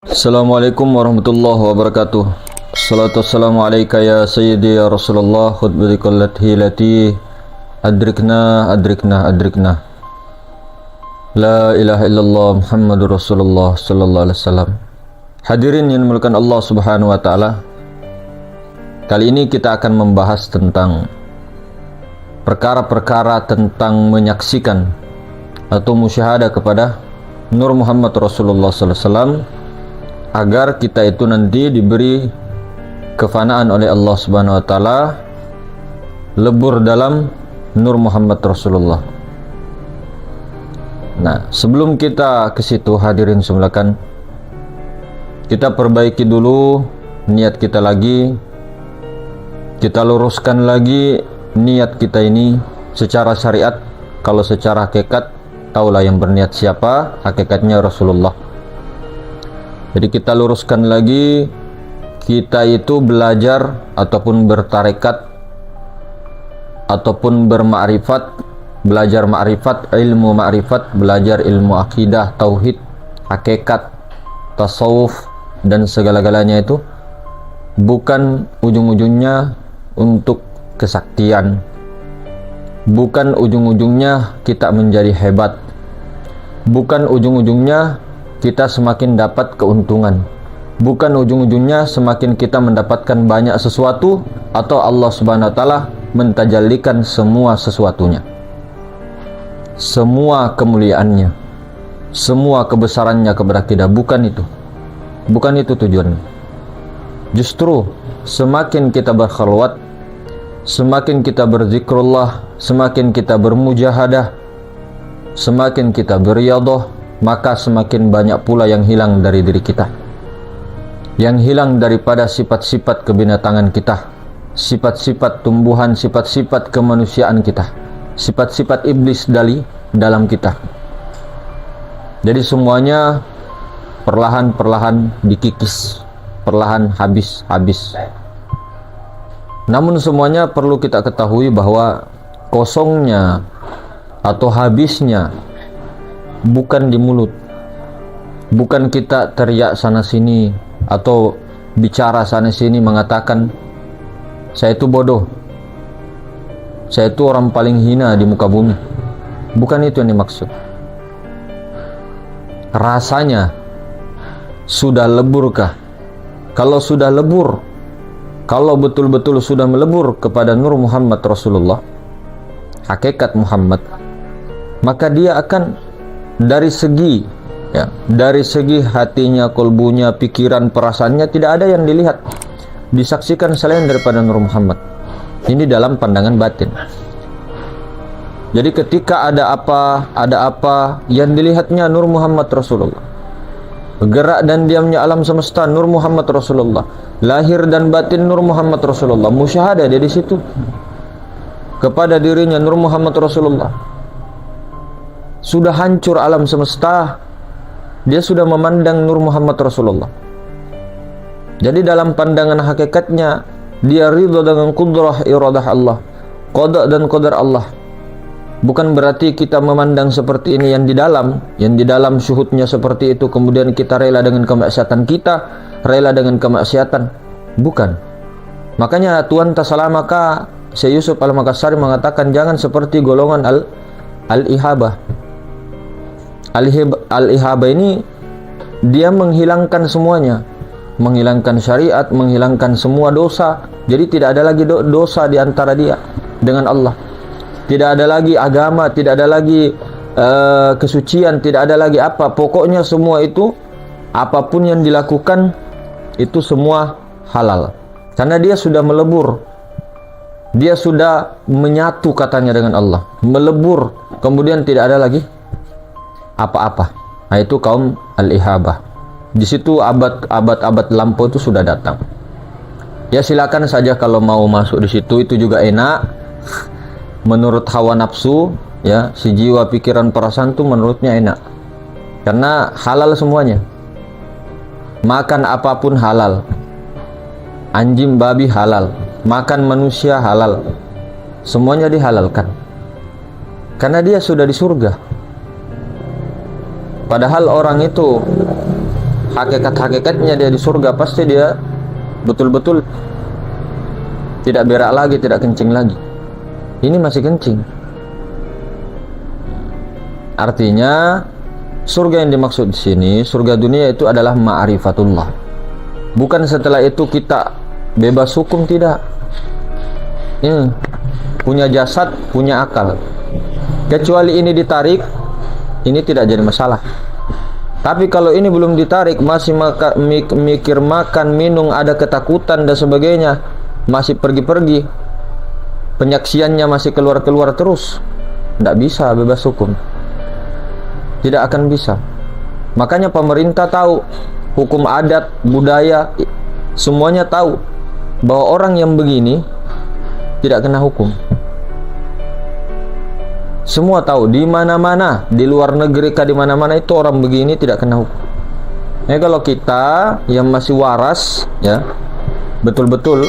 Assalamualaikum warahmatullahi wabarakatuh. Assalatu wassalamu alaika ya sayyidi ya Rasulullah khutbatikal lati adrikna La ilaha illallah Muhammadur Rasulullah sallallahu alaihi wasallam. Hadirin yang dimuliakan Allah Subhanahu wa taala. Kali ini kita akan membahas tentang perkara-perkara tentang menyaksikan atau musyahadah kepada Nur Muhammad Rasulullah sallallahu alaihi wasallam, agar kita itu nanti diberi kefanaan oleh Allah Subhanahu wa taala, lebur dalam Nur Muhammad Rasulullah. Nah, sebelum kita ke situ, hadirin sekalian, kita perbaiki dulu niat kita lagi. Kita luruskan lagi niat kita ini secara syariat. Kalau secara hakikat, taulah yang berniat siapa, hakikatnya Rasulullah. Jadi kita luruskan lagi, kita itu belajar ataupun bertarekat ataupun bermakrifat, belajar makrifat, ilmu makrifat, belajar ilmu akidah, tauhid, hakikat, tasawuf dan segala-galanya itu bukan ujung-ujungnya untuk kesaktian, bukan ujung-ujungnya kita menjadi hebat, bukan ujung-ujungnya kita semakin dapat keuntungan, bukan ujung-ujungnya semakin kita mendapatkan banyak sesuatu atau Allah Subhanahu wa taala mentajallikan semua sesuatunya, semua kemuliaannya, semua kebesarannya kepada kita. Bukan itu tujuannya. Justru semakin kita berkhalwat, semakin kita berzikrullah, semakin kita bermujahadah, semakin kita beriyadhah, maka semakin banyak pula yang hilang dari diri kita, yang hilang daripada sifat-sifat kebinatangan kita, sifat-sifat tumbuhan, sifat-sifat kemanusiaan kita, sifat-sifat iblis dalam kita. Jadi semuanya perlahan-perlahan dikikis, perlahan habis. Namun semuanya perlu kita ketahui bahwa kosongnya atau habisnya bukan di mulut, bukan kita teriak sana sini atau bicara sana sini mengatakan saya itu bodoh, saya itu orang paling hina di muka bumi. Bukan itu yang dimaksud. Rasanya sudah leburkah? Kalau sudah lebur, kalau betul-betul sudah melebur kepada Nur Muhammad Rasulullah, hakikat Muhammad, maka dia akan dari segi hatinya, kolbunya, pikiran, perasaannya tidak ada yang dilihat, disaksikan selain daripada Nur Muhammad. Ini dalam pandangan batin. Jadi ketika ada apa yang dilihatnya Nur Muhammad Rasulullah, gerak dan diamnya alam semesta Nur Muhammad Rasulullah, lahir dan batin Nur Muhammad Rasulullah, musyahadah dia di situ kepada dirinya Nur Muhammad Rasulullah. Sudah hancur alam semesta, dia sudah memandang Nur Muhammad Rasulullah. Jadi dalam pandangan hakikatnya dia ridha dengan kudrah iradah Allah, qada dan qadar Allah. Bukan berarti kita memandang seperti ini yang di dalam syuhudnya seperti itu, kemudian kita rela dengan kemaksiatan kita, rela dengan kemaksiatan. Bukan. Makanya Tuan Tasalamaka Syekh Yusuf Al-Makassari mengatakan jangan seperti golongan al-ihabah. Al-ihabah ini dia menghilangkan semuanya, menghilangkan syariat, menghilangkan semua dosa. Jadi tidak ada lagi dosa di antara dia dengan Allah. Tidak ada lagi agama, tidak ada lagi kesucian, tidak ada lagi apa. Pokoknya semua itu, apapun yang dilakukan itu semua halal. Karena dia sudah melebur, dia sudah menyatu katanya dengan Allah, melebur, kemudian tidak ada lagi apa-apa. Nah, itu kaum al-ihabah. Di situ abad lampau itu sudah datang. Ya silakan saja kalau mau masuk di situ, itu juga enak. Menurut hawa nafsu, ya, si jiwa, pikiran, perasaan itu menurutnya enak. Karena halal semuanya. Makan apapun halal. Anjing babi halal, makan manusia halal. Semuanya dihalalkan. Karena dia sudah di surga. Padahal orang itu hakikat-hakikatnya dia di surga, pasti dia betul-betul tidak berak lagi, tidak kencing lagi. Ini masih kencing. Artinya surga yang dimaksud di sini, surga dunia itu adalah ma'rifatullah. Bukan setelah itu kita bebas hukum, tidak. Punya jasad, punya akal. Kecuali ini ditarik, ini tidak jadi masalah. Tapi kalau ini belum ditarik, masih mikir makan, minum, ada ketakutan dan sebagainya, masih pergi-pergi, penyaksiannya masih keluar-keluar terus, tidak bisa bebas hukum. Tidak akan bisa. Makanya pemerintah tahu, hukum adat, budaya, semuanya tahu bahwa orang yang begini tidak kena hukum. Semua tahu, di mana-mana, di luar negeri kah, di mana-mana itu orang begini tidak kena hukum. Kalau kita yang masih waras, ya, betul-betul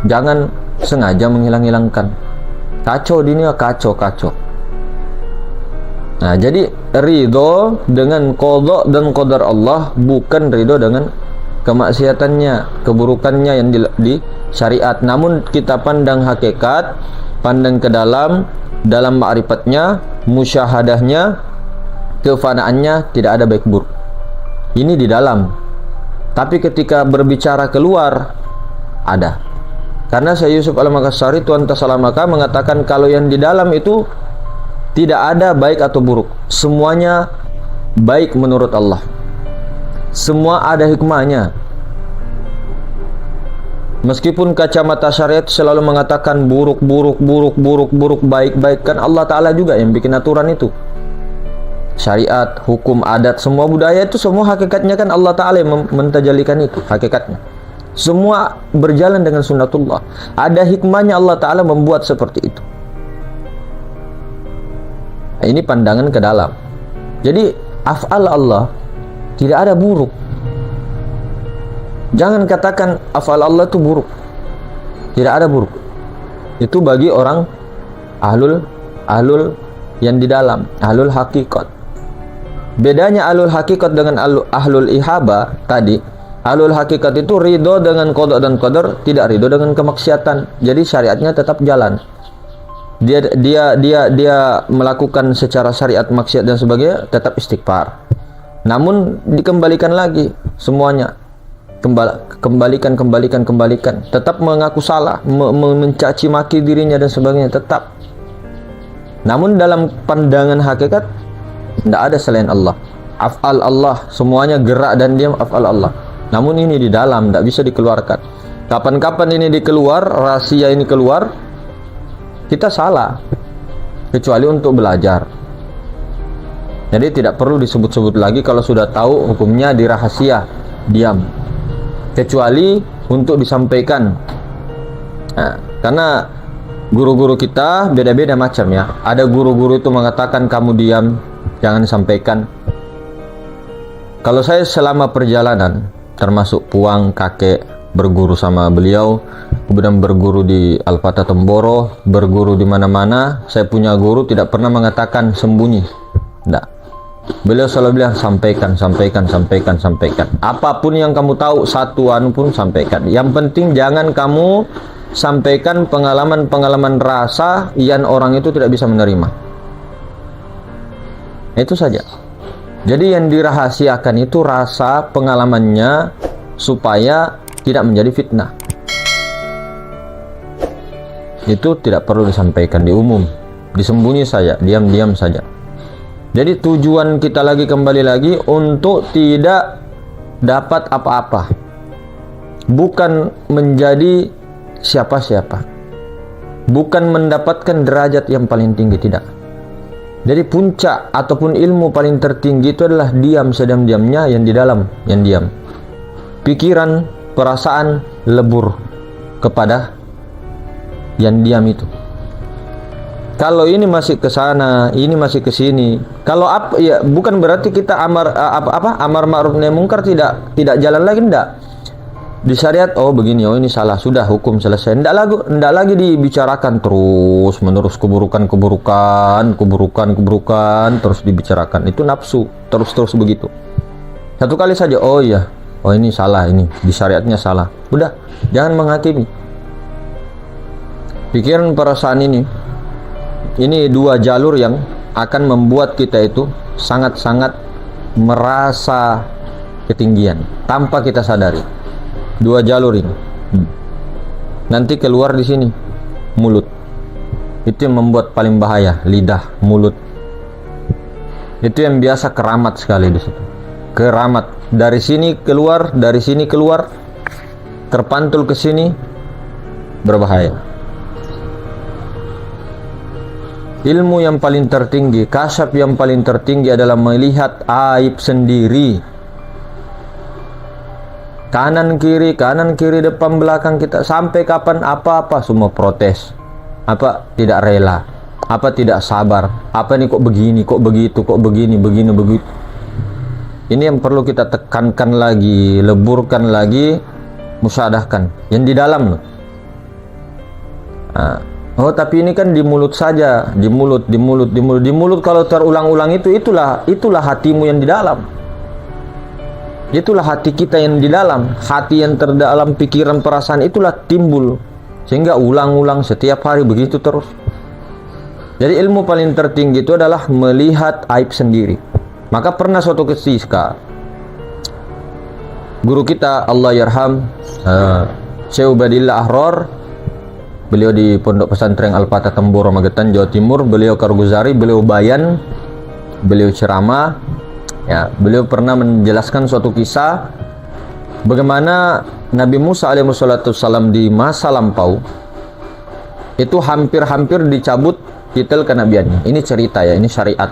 jangan sengaja menghilang-hilangkan. Kacau dunia, kacau. Nah, jadi ridho dengan qadha dan qadar Allah, bukan ridho dengan kemaksiatannya, keburukannya yang di syariat. Namun kita pandang hakikat, pandang ke dalam ma'rifatnya, musyahadahnya, kefanaannya, tidak ada baik buruk. Ini di dalam. Tapi ketika berbicara keluar, ada. Karena Syekh Yusuf Al-Makassari Tuan Tasalamaka mengatakan kalau yang di dalam itu tidak ada baik atau buruk, semuanya baik menurut Allah. Semua ada hikmahnya. Meskipun kacamata syariat selalu mengatakan buruk, baik, kan Allah Ta'ala juga yang bikin aturan itu. Syariat, hukum, adat, semua budaya itu semua hakikatnya kan Allah Ta'ala yang mentajalikan itu, hakikatnya. Semua berjalan dengan sunnatullah. Ada hikmahnya Allah Ta'ala membuat seperti itu. Ini pandangan ke dalam. Jadi af'al Allah tidak ada buruk. Jangan katakan af'al Allah itu buruk. Tidak ada buruk. Itu bagi orang ahlul yang di dalam, ahlul hakikat. Bedanya ahlul hakikat dengan ahlul ihaba tadi, ahlul hakikat itu ridho dengan qada dan qadar, tidak ridho dengan kemaksiatan. Jadi syariatnya tetap jalan. Dia melakukan secara syariat maksiat dan sebagainya, tetap istighfar. Namun dikembalikan lagi semuanya. Kembalikan. Tetap mengaku salah, mencaci maki dirinya dan sebagainya, tetap. Namun dalam pandangan hakikat tidak ada selain Allah. Af'al Allah, semuanya gerak dan diam af'al Allah. Namun ini di dalam, tidak bisa dikeluarkan. Kapan-kapan ini dikeluar, rahasia ini keluar, kita salah. Kecuali untuk belajar. Jadi tidak perlu disebut-sebut lagi kalau sudah tahu hukumnya dirahasia, diam. Kecuali untuk disampaikan. Nah, karena guru-guru kita beda-beda macam ya. Ada guru-guru itu mengatakan kamu diam, jangan disampaikan. Kalau saya selama perjalanan, termasuk puang kakek, berguru sama beliau, kemudian berguru di Al-Fatah Temboro, berguru di mana-mana, saya punya guru tidak pernah mengatakan sembunyi. Tidak. Beliau selalu bilang sampaikan. Apapun yang kamu tahu, satu anu pun sampaikan. Yang penting jangan kamu sampaikan pengalaman rasa yang orang itu tidak bisa menerima. Itu saja. Jadi yang dirahasiakan itu rasa pengalamannya supaya tidak menjadi fitnah. Itu tidak perlu disampaikan di umum, disembunyi saja, diam-diam saja. Jadi tujuan kita kembali lagi untuk tidak dapat apa-apa, bukan menjadi siapa-siapa, bukan mendapatkan derajat yang paling tinggi, tidak. Jadi puncak ataupun ilmu paling tertinggi itu adalah diam sediam-diamnya yang di dalam, yang diam. Pikiran, perasaan lebur kepada yang diam itu. Kalau ini masih ke sana, ini masih ke sini. Kalau ya bukan berarti kita amar ma'ruf nahi mungkar tidak jalan lagi, enggak. Di syariat begini, ini salah, sudah hukum selesai. Enggak lagi dibicarakan terus menerus keburukan terus dibicarakan. Itu nafsu, terus begitu. Satu kali saja, oh iya, oh ini salah, ini di syariatnya salah. Udah, jangan menghakimi. Pikiran perasaan ini dua jalur yang akan membuat kita itu sangat-sangat merasa ketinggian tanpa kita sadari. Dua jalur ini nanti keluar di sini, mulut. Itu yang membuat paling bahaya, lidah, mulut. Itu yang biasa keramat sekali di situ. Keramat dari sini keluar, dari sini keluar, terpantul ke sini, berbahaya. Ilmu yang paling tertinggi, kasyaf yang paling tertinggi adalah melihat aib sendiri. Kanan kiri, depan belakang kita. Sampai kapan apa-apa semua protes. Apa tidak rela, apa tidak sabar. Apa nih kok begini, kok begitu, kok begini, begitu. Ini yang perlu kita tekankan lagi, leburkan lagi, musyahadahkan. Yang di dalam loh. Oh tapi ini kan di mulut saja, di mulut. Kalau terulang-ulang itulah hatimu yang di dalam. Itulah hati kita yang di dalam, hati yang terdalam, pikiran, perasaan itulah timbul. Sehingga ulang-ulang setiap hari begitu terus. Jadi ilmu paling tertinggi itu adalah melihat aib sendiri. Maka pernah suatu ketika guru kita Allah yarham Syekh Ubadillah Ahror, beliau di Pondok Pesantren Al-Fatah Temboro Magetan Jawa Timur, beliau Karguzari, beliau bayan, beliau ceramah. Ya, beliau pernah menjelaskan suatu kisah bagaimana Nabi Musa alaihissalam di masa lampau itu hampir-hampir dicabut titel kenabiannya. Ini cerita ya, ini syariat.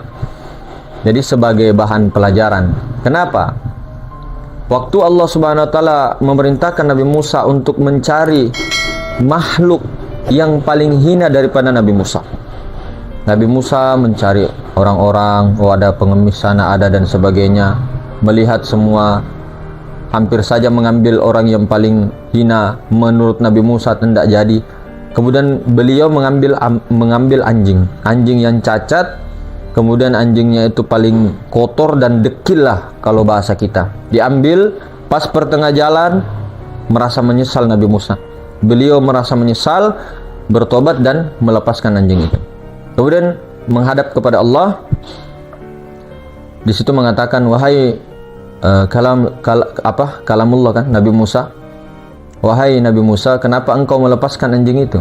Jadi sebagai bahan pelajaran. Kenapa? Waktu Allah Subhanahu wa taala memerintahkan Nabi Musa untuk mencari makhluk yang paling hina daripada Nabi Musa. Nabi Musa mencari orang-orang, oh ada pengemis sana, ada dan sebagainya. Melihat semua, hampir saja mengambil orang yang paling hina menurut Nabi Musa, tidak jadi. Kemudian beliau mengambil anjing yang cacat. Kemudian anjingnya itu paling kotor dan dekil lah kalau bahasa kita. Diambil, pas pertengah jalan merasa menyesal Nabi Musa. Beliau merasa menyesal, bertobat dan melepaskan anjing itu. Kemudian menghadap kepada Allah. Di situ mengatakan, wahai kalamullah kan Nabi Musa. Wahai Nabi Musa, kenapa engkau melepaskan anjing itu?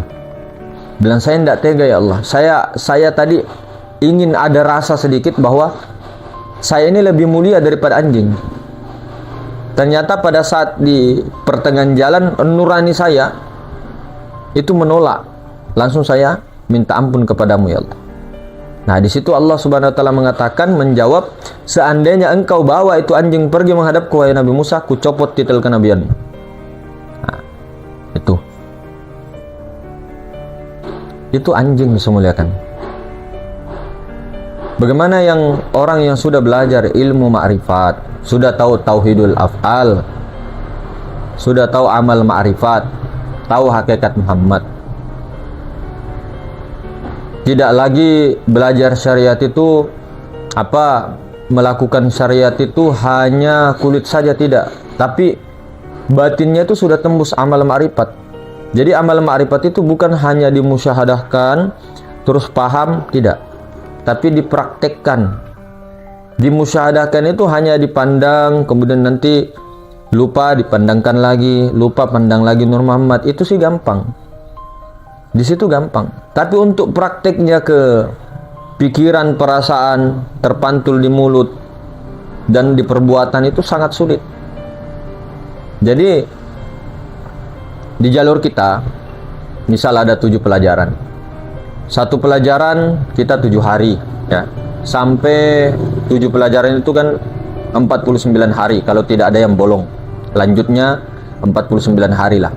Bilang, saya tidak tega ya Allah. Saya tadi ingin ada rasa sedikit bahwa saya ini lebih mulia daripada anjing. Ternyata pada saat di pertengahan jalan nurani saya itu menolak. Langsung saya minta ampun kepadamu ya Allah. Nah di situ Allah Subhanahu wa taala mengatakan, menjawab, seandainya engkau bawa itu anjing pergi menghadapku wahai Nabi Musa, ku copot titel kenabianmu. Nah, itu anjing disemuliakan. Bagaimana yang orang yang sudah belajar ilmu ma'rifat, sudah tahu tauhidul af'al, sudah tahu amal ma'rifat, tahu hakikat Muhammad, tidak lagi belajar syariat itu melakukan syariat itu hanya kulit saja, tidak, tapi batinnya itu sudah tembus amal ma'rifat. Jadi amal ma'rifat itu bukan hanya dimusyahadahkan terus paham, tidak, tapi dipraktekkan. Dimusyahadahkan itu hanya dipandang, kemudian nanti lupa, dipandangkan lagi, lupa, pandang lagi Nur Muhammad. Itu sih gampang, di situ gampang. Tapi untuk prakteknya ke pikiran, perasaan, terpantul di mulut dan di perbuatan itu sangat sulit. Jadi di jalur kita, misal ada 7 pelajaran. Satu pelajaran kita 7 hari ya. Sampai 7 pelajaran itu kan 49 hari kalau tidak ada yang bolong. Lanjutnya 49 hari lah.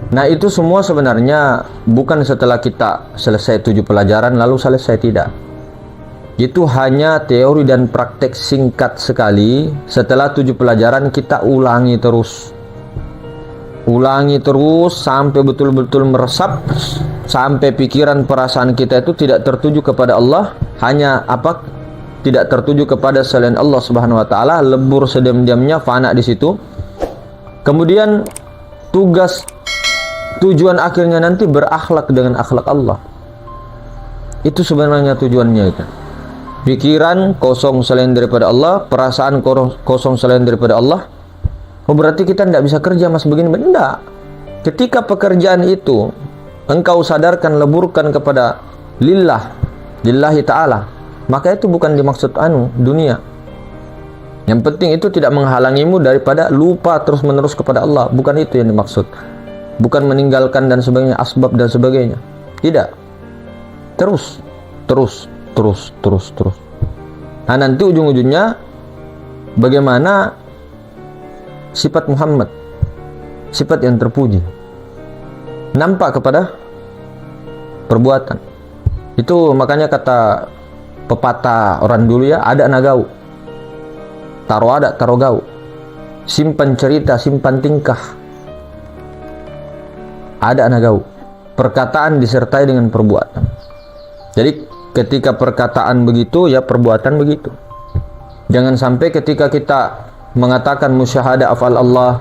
Nah itu semua sebenarnya bukan setelah kita selesai 7 pelajaran lalu selesai, tidak. Itu hanya teori dan praktek singkat sekali. Setelah 7 pelajaran kita ulangi terus sampai betul-betul meresap, sampai pikiran perasaan kita itu tidak tertuju kepada Allah, hanya tidak tertuju kepada selain Allah Subhanahu wa taala, lebur sediam-diamnya, fana di situ. Kemudian tujuan akhirnya nanti berakhlak dengan akhlak Allah. Itu sebenarnya tujuannya itu. Pikiran kosong selain daripada Allah, perasaan kosong selain daripada Allah. Oh, berarti kita tidak bisa kerja mas begini? Tidak. Ketika pekerjaan itu engkau sadarkan, leburkan kepada lillahi ta'ala, maka itu bukan dimaksud dunia. Yang penting itu tidak menghalangimu daripada lupa terus menerus kepada Allah. Bukan itu yang dimaksud. Bukan meninggalkan dan sebagainya, asbab dan sebagainya. Tidak. Terus. Nah, nanti ujung-ujungnya bagaimana sifat Muhammad, sifat yang terpuji, nampak kepada perbuatan. Itu makanya kata pepatah orang dulu ya, ada nagau, taro gau, simpan cerita, simpan tingkah. Ada nagau, perkataan disertai dengan perbuatan. Jadi ketika perkataan begitu, ya perbuatan begitu. Jangan sampai ketika kita mengatakan musyahadah af'al Allah,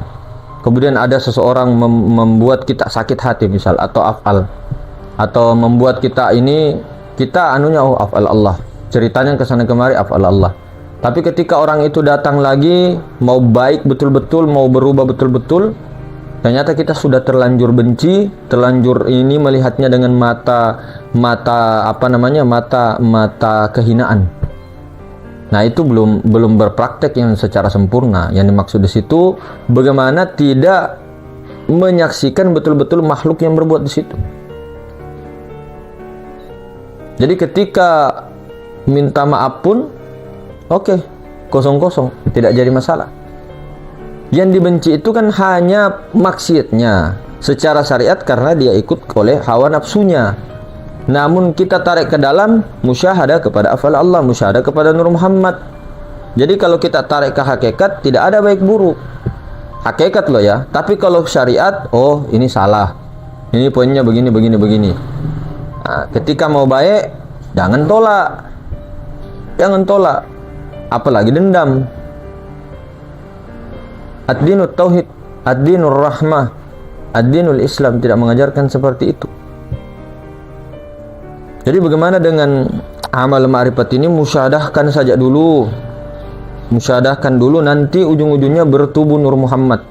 kemudian ada seseorang membuat kita sakit hati misal, atau af'al, atau membuat kita af'al Allah, ceritanya kesana kemari af'al Allah. Tapi ketika orang itu datang lagi mau baik betul-betul, mau berubah betul-betul, ternyata kita sudah terlanjur benci, terlanjur ini melihatnya dengan mata kehinaan. Nah, itu belum berpraktek yang secara sempurna. Yang dimaksud di situ bagaimana tidak menyaksikan betul-betul makhluk yang berbuat di situ. Jadi ketika minta maaf pun oke, kosong, tidak jadi masalah. Yang dibenci itu kan hanya maksiatnya secara syariat karena dia ikut oleh hawa nafsunya. Namun kita tarik ke dalam musyahadah kepada afal Allah, musyahadah kepada Nur Muhammad. Jadi kalau kita tarik ke hakikat, tidak ada baik buruk. Hakikat loh ya. Tapi kalau syariat, oh ini salah. Ini poinnya begini. Nah, ketika mau baik, jangan tolak. Apalagi dendam. Ad-dinut tauhid, ad-dinur rahmah, ad-dinul Islam tidak mengajarkan seperti itu. Jadi bagaimana dengan amal ma'rifat ini? Musyahadahkan saja dulu. Musyahadahkan dulu, nanti ujung-ujungnya bertubuh Nur Muhammad.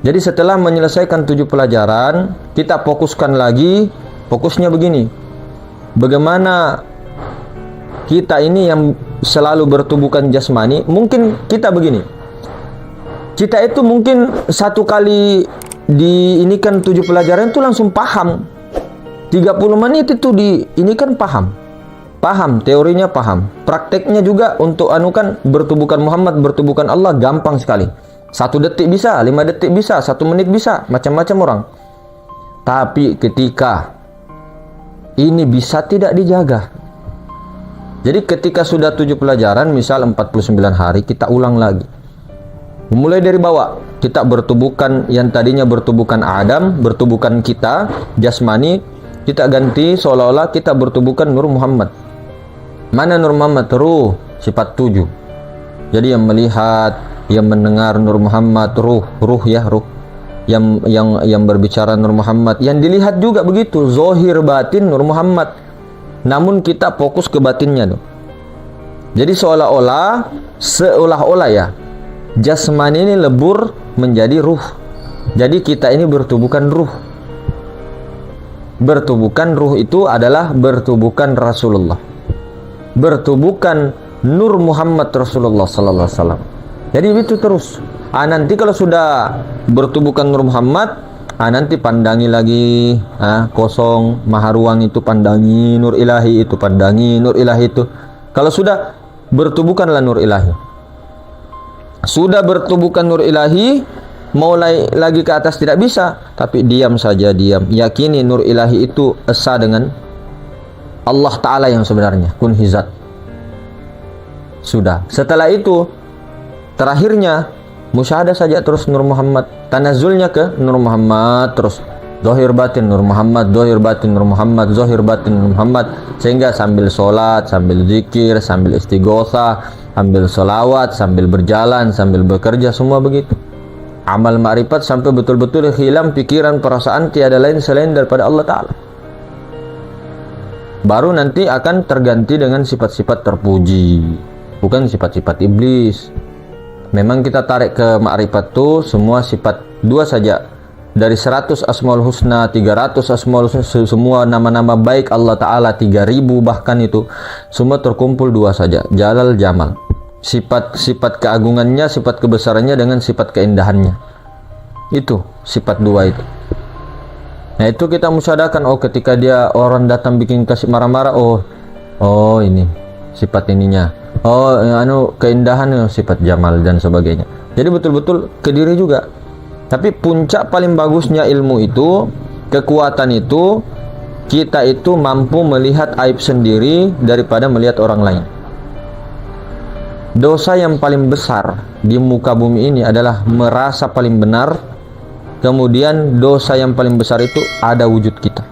Jadi setelah menyelesaikan 7 pelajaran, kita fokuskan lagi. Fokusnya begini. Bagaimana kita ini yang selalu bertubuhkan jasmani, mungkin kita begini. Kita itu mungkin satu kali diinikan 7 pelajaran itu langsung paham. 30 menit itu ini kan paham, teorinya paham, prakteknya juga untuk bertubuhkan Muhammad, bertubuhkan Allah gampang sekali. 1 detik bisa, 5 detik bisa, 1 menit bisa, macam-macam orang. Tapi ketika ini bisa tidak dijaga. Jadi ketika sudah 7 pelajaran, misal 49 hari, kita ulang lagi. Mulai dari bawah, kita bertubuhkan yang tadinya bertubuhkan Adam, bertubuhkan kita, jasmani, kita ganti seolah-olah kita bertubuhkan Nur Muhammad. Mana Nur Muhammad? Ruh, sifat 7. Jadi yang melihat, yang mendengar Nur Muhammad, ruh. Yang berbicara Nur Muhammad, yang dilihat juga begitu, zahir batin Nur Muhammad. Namun kita fokus ke batinnya tuh. Jadi seolah-olah ya, jasmani ini lebur menjadi ruh. Jadi kita ini bertubuhkan ruh. Bertubuhkan ruh itu adalah bertubuhkan Rasulullah, bertubuhkan Nur Muhammad Rasulullah sallallahu alaihi wasallam. Jadi itu terus. Nanti kalau sudah bertubuhkan Nur Muhammad, nanti pandangi lagi, kosong, maha ruang itu pandangi, Nur Ilahi itu pandangi, Nur Ilahi itu. Kalau sudah bertubuhkanlah Nur Ilahi. Sudah bertubuhkan Nur Ilahi, mau lagi ke atas tidak bisa, tapi diam saja, diam. Yakini Nur Ilahi itu esa dengan Allah Ta'ala yang sebenarnya, kun hizat. Sudah. Setelah itu, terakhirnya, musyahadah saja terus Nur Muhammad. Tanazulnya ke Nur Muhammad terus. Zahir batin Nur Muhammad, zahir batin Nur Muhammad, zahir batin Nur Muhammad, sehingga sambil sholat, sambil zikir, sambil istighosah, sambil sholawat, sambil berjalan, sambil bekerja, semua begitu. Amal ma'rifat sampai betul-betul hilang pikiran, perasaan tiada lain selain daripada Allah Ta'ala. Baru nanti akan terganti dengan sifat-sifat terpuji, bukan sifat-sifat iblis. Memang kita tarik ke ma'rifat itu semua sifat dua saja. Dari 100 asmaul husna, 300 asmaul husna, semua nama-nama baik Allah Ta'ala, 3000 bahkan itu, semua terkumpul dua saja, Jalal Jamal. Sifat keagungannya, sifat kebesarannya dengan sifat keindahannya. Itu sifat dua itu. Nah itu kita musyahadakan, oh ketika dia orang datang bikin kasih marah-marah, oh ini sifat ininya, keindahan, sifat jamal dan sebagainya. Jadi betul-betul ke diri juga. Tapi puncak paling bagusnya ilmu itu, kekuatan itu, kita itu mampu melihat aib sendiri daripada melihat orang lain. Dosa yang paling besar di muka bumi ini adalah merasa paling benar. Kemudian dosa yang paling besar itu ada wujud kita.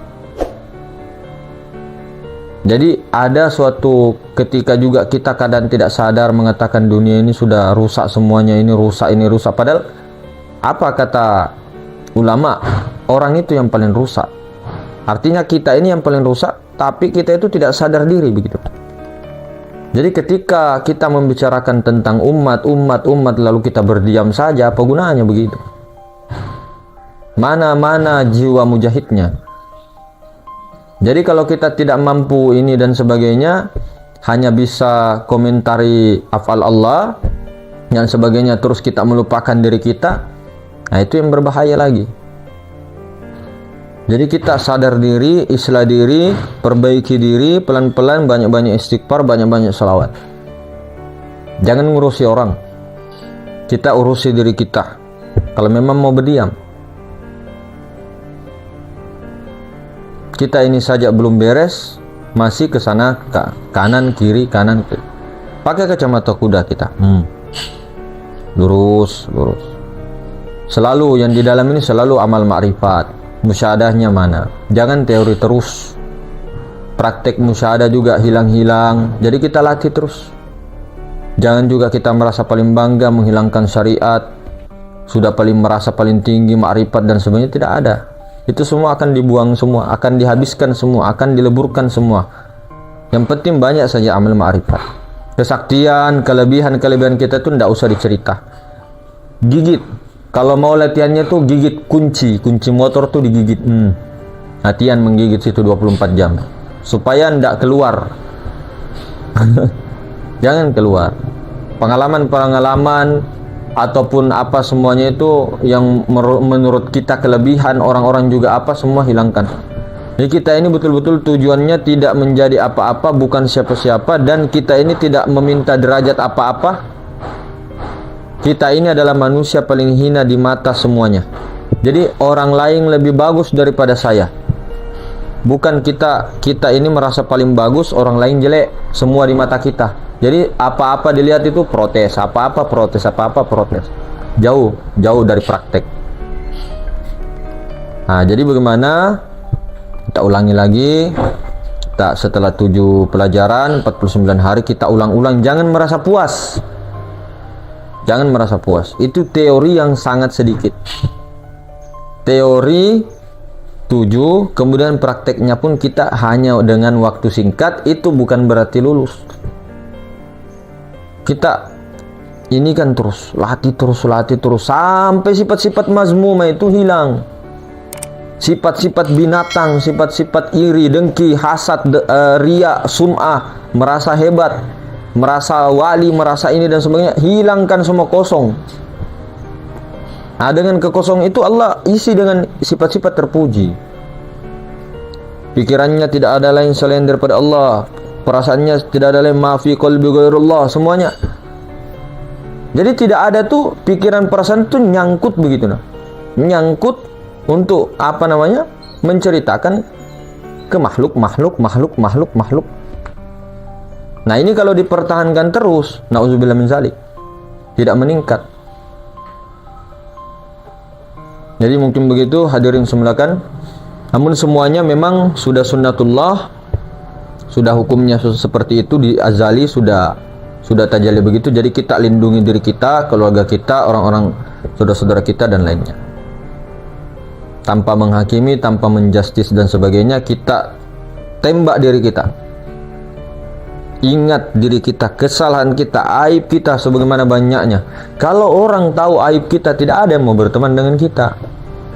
Jadi ada suatu ketika juga kita kadang tidak sadar mengatakan dunia ini sudah rusak semuanya, ini rusak, ini rusak. Padahal apa kata ulama? Orang itu yang paling rusak. Artinya kita ini yang paling rusak, tapi kita itu tidak sadar diri begitu. Jadi ketika kita membicarakan tentang umat lalu kita berdiam saja, apa gunanya begitu? Mana jiwa mujahidnya? Jadi kalau kita tidak mampu ini dan sebagainya, hanya bisa komentari afal Allah dan sebagainya, terus kita melupakan diri kita, nah itu yang berbahaya lagi. Jadi kita sadar diri, islah diri, perbaiki diri, pelan-pelan, banyak-banyak istighfar, banyak-banyak salawat. Jangan ngurusi orang, kita urusi diri kita. Kalau memang mau berdiam, kita ini saja belum beres, masih ke sana, ke kanan kiri, kanan kiri. Pakai kacamata kuda kita, lurus. Selalu yang di dalam ini selalu amal ma'rifat, musyahadahnya mana. Jangan teori terus, praktek musyahadah juga hilang-hilang. Jadi kita latih terus. Jangan juga kita merasa paling bangga menghilangkan syariat, sudah merasa paling tinggi ma'rifat dan sebagainya. Tidak ada. Itu semua akan dibuang semua, akan dihabiskan semua, akan dileburkan semua. Yang penting banyak saja amal ma'rifat. Kesaktian, kelebihan kita itu tidak usah dicerita. Gigit. Kalau mau latihannya tuh gigit kunci motor tuh digigit. Latihan menggigit situ 24 jam. Supaya tidak keluar. Jangan keluar. Pengalaman ataupun apa semuanya itu yang menurut kita kelebihan, orang-orang juga apa, semua hilangkan. Jadi kita ini betul-betul tujuannya tidak menjadi apa-apa, bukan siapa-siapa, dan kita ini tidak meminta derajat apa-apa. Kita ini adalah manusia paling hina di mata semuanya. Jadi orang lain lebih bagus daripada saya. Bukan kita ini merasa paling bagus, orang lain jelek, semua di mata kita. Jadi apa-apa dilihat itu protes, apa-apa protes. Jauh dari praktek. Nah, jadi bagaimana? Kita ulangi lagi. Setelah 7 pelajaran, 49 hari kita ulang-ulang. Jangan merasa puas. Itu teori yang sangat sedikit. Teori 7, kemudian prakteknya pun kita hanya dengan waktu singkat. Itu bukan berarti lulus. Kita ini kan terus latih terus sampai sifat-sifat mazmumah itu hilang. Sifat-sifat binatang, sifat-sifat iri, dengki, hasad, riya, sum'ah, merasa hebat, merasa wali, merasa ini dan sebagainya, hilangkan semua, kosong. Nah, dengan kekosongan itu Allah isi dengan sifat-sifat terpuji. Pikirannya tidak ada lain selain daripada Allah. Perasaannya tidak ada lain, ma fi qalbi ghairullah, semuanya. Jadi tidak ada tuh pikiran perasaan tuh nyangkut begitu nah. Nyangkut untuk apa namanya? Menceritakan ke makhluk. Nah, ini kalau dipertahankan terus, nauzubillah min zalik, tidak meningkat. Jadi mungkin begitu hadirin semulakan. Namun semuanya memang sudah sunnatullah, sudah hukumnya seperti itu, di azali sudah tajalli begitu. Jadi kita lindungi diri kita, keluarga kita, orang-orang saudara-saudara kita dan lainnya, tanpa menghakimi, tanpa menjustis dan sebagainya. Kita tembak diri kita, ingat diri kita, kesalahan kita, aib kita sebagaimana banyaknya. Kalau orang tahu aib kita, tidak ada yang mau berteman dengan kita.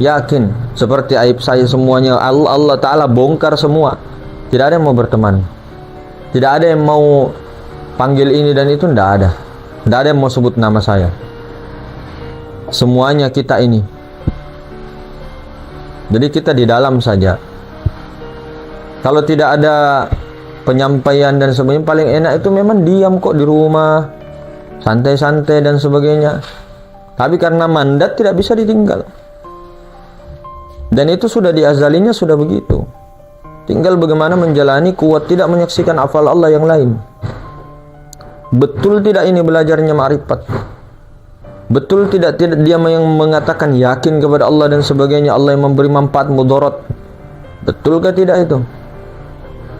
Yakin, seperti aib saya semuanya Allah Ta'ala bongkar semua, tidak ada yang mau berteman, tidak ada yang mau panggil ini dan itu, tidak ada yang mau sebut nama saya. Semuanya kita ini, jadi kita di dalam saja. Kalau tidak ada penyampaian dan sebagainya, paling enak itu memang diam kok di rumah, santai-santai dan sebagainya. Tapi karena mandat tidak bisa ditinggal, dan itu sudah di azalinya sudah begitu. Tinggal bagaimana menjalani, kuat tidak menyaksikan afal Allah yang lain. Betul tidak ini belajarnya ma'rifat? Betul tidak dia yang mengatakan yakin kepada Allah dan sebagainya, Allah yang memberi manfaat mudarat? Betulkah tidak itu?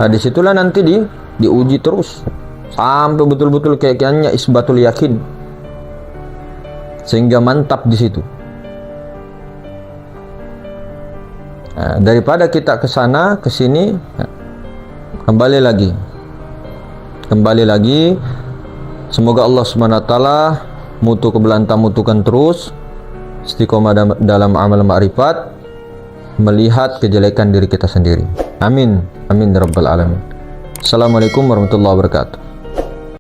Nah, disitulah nanti diuji terus sampai betul-betul kayaknya isbatul yakin, sehingga mantap di situ. Nah, daripada kita ke sana ke sini, kembali lagi. Semoga Allah SWT mutu kebelantang mutukan terus, istiqomah dalam amal ma'rifat, melihat kejelekan diri kita sendiri. Amin, amin ya rabbal alamin. Assalamualaikum warahmatullahi wabarakatuh.